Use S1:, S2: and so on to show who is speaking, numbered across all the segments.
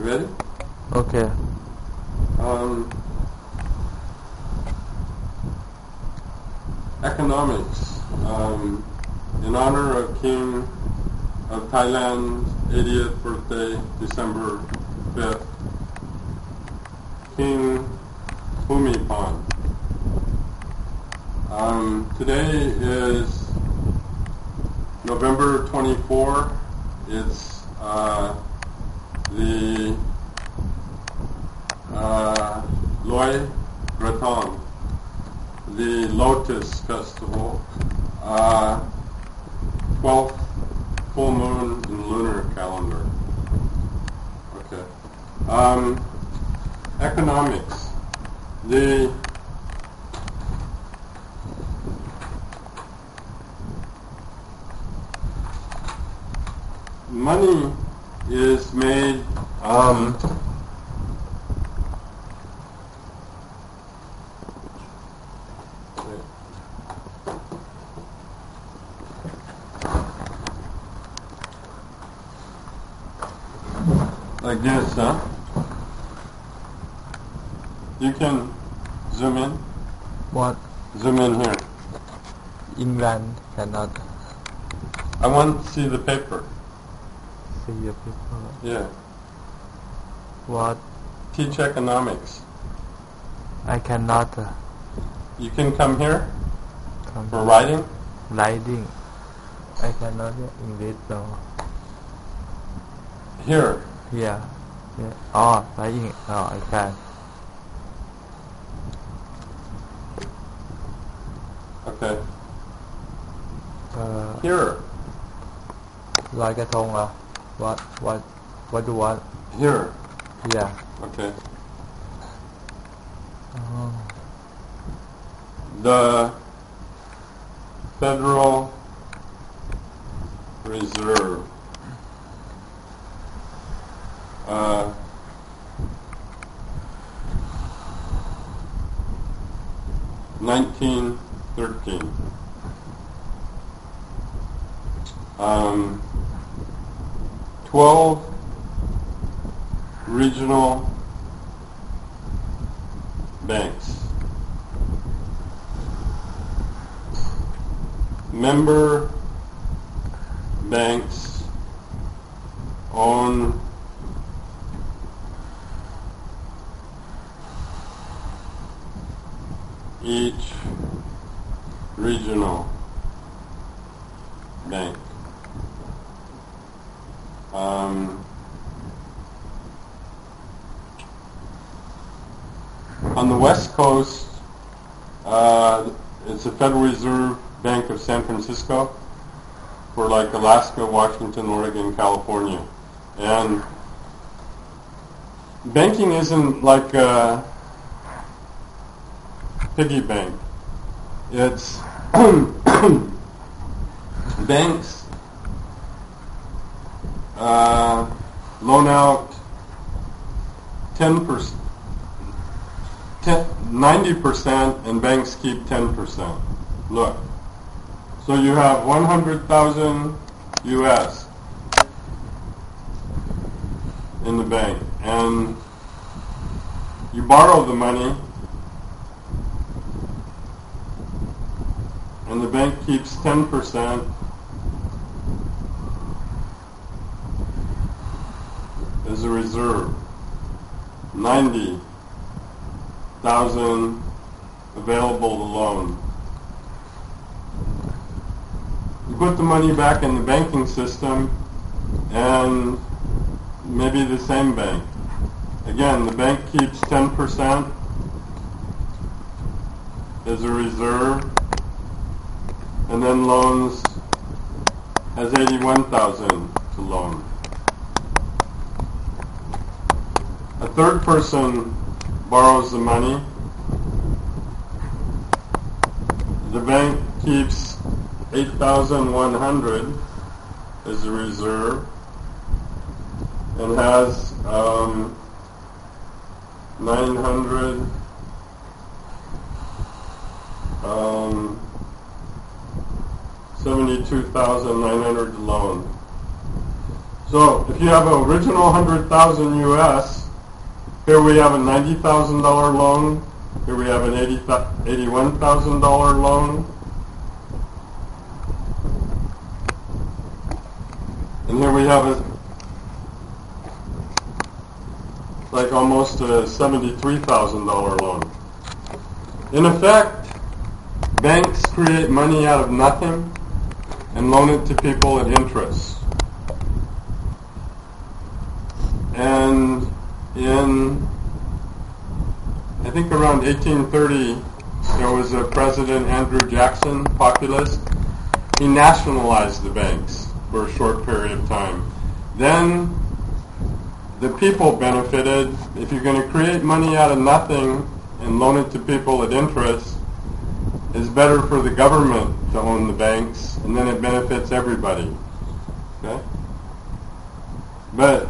S1: ready?
S2: Okay.
S1: Economics. In honor of King of Thailand's 80th birthday, December 5th, King Bhumiphan. Today is November 24. It's the Loy Krathong, the Lotus Festival, 12th full moon in the lunar calendar. Okay. Economics. The money is made like this, huh? You can zoom in.
S2: What?
S1: Zoom in here.
S2: England cannot
S1: I want to see the paper.
S2: see your people.
S1: Yeah.
S2: What?
S1: Teach economics.
S2: I cannot
S1: You can come here
S2: come
S1: for writing.
S2: writing. I cannot English no.
S1: Here.
S2: Yeah. Yeah. Oh, writing. No, I can.
S1: Okay. Here.
S2: ลอยกระทงเหรอ What do you want?
S1: Here.
S2: Yeah.
S1: Okay.
S2: Oh.
S1: The Federal Reserve. 1913. 12 regional banks. Member banks own each regional bank. On the West Coast, it's the Federal Reserve Bank of San Francisco for like Alaska, Washington, Oregon, California. And banking isn't like a piggy bank. It's banks loan out 10%, 90%, and banks keep 10%. Look, so you have 100,000 US in the bank, and you borrow the money, and the bank keeps 10% as a reserve. 90,000 available to loan. You put the money back in the banking system, and maybe the same bank. Again, the bank keeps 10% as a reserve, and then loans, has 81,000 to loan. A third person borrows the money. The bank keeps 8,100 as a reserve and has 900 72,900 to loan. So if you have an original 100,000 US, here we have a $90,000 loan, here we have an $81,000 loan, and here we have like almost a $73,000 loan. In effect, banks create money out of nothing and loan it to people at interest. And in, I think around 1830, there was a President, Andrew Jackson, populist. He nationalized the banks for a short period of time. Then the people benefited. If you're going to create money out of nothing and loan it to people at interest, it's better for the government to own the banks, and then it benefits everybody. Okay? But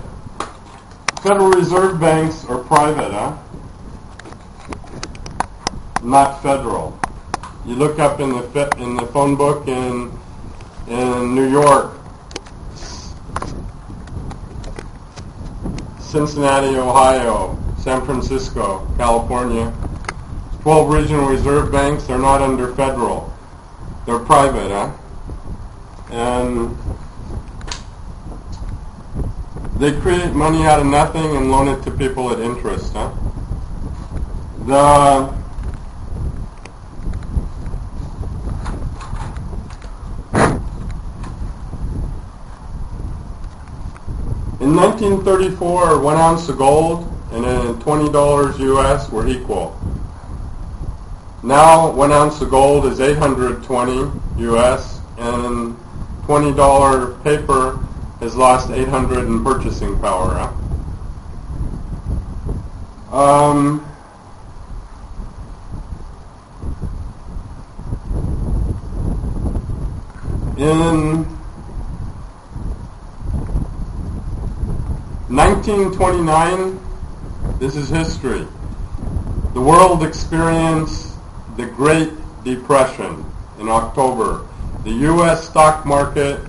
S1: Federal Reserve banks are private, not federal. You look up in the phone book in New York, Cincinnati, Ohio, San Francisco, California. 12 regional reserve banks. They're not under federal. They're private, and they create money out of nothing and loan it to people at interest, In 1934, 1 ounce of gold and $20 US were equal. Now, 1 ounce of gold is $820 US, and $20 paper has lost 800 in purchasing power. In 1929, this is history. The world experienced the Great Depression in October. The U.S. stock market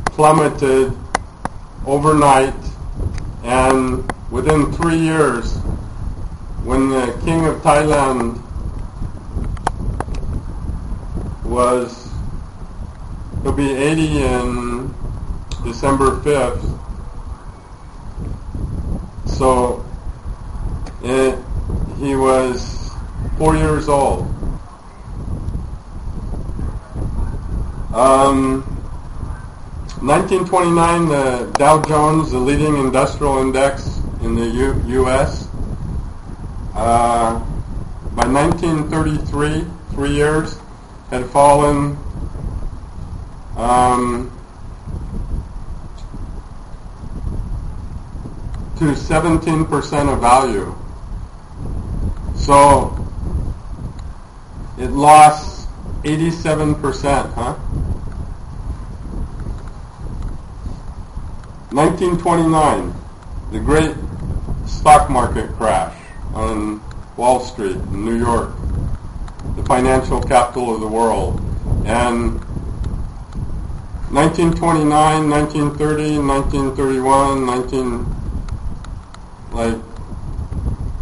S1: plummeted overnight, and within 3 years, when the King of Thailand he'll be 80 in December 5th, so he was 4 years old. 1929, the Dow Jones, the leading industrial index in the U.S. By 1933, 3 years, had fallen to 17% of value. So it lost 87%, 1929, the great stock market crash on Wall Street in New York, the financial capital of the world. And 1929, 1930, 1931,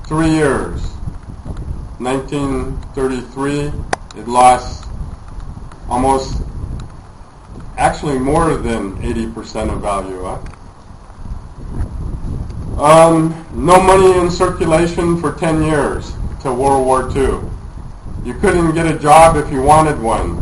S1: 3 years. 1933, it lost actually more than 80% of value. No money in circulation for 10 years till World War II. You couldn't get a job if you wanted one.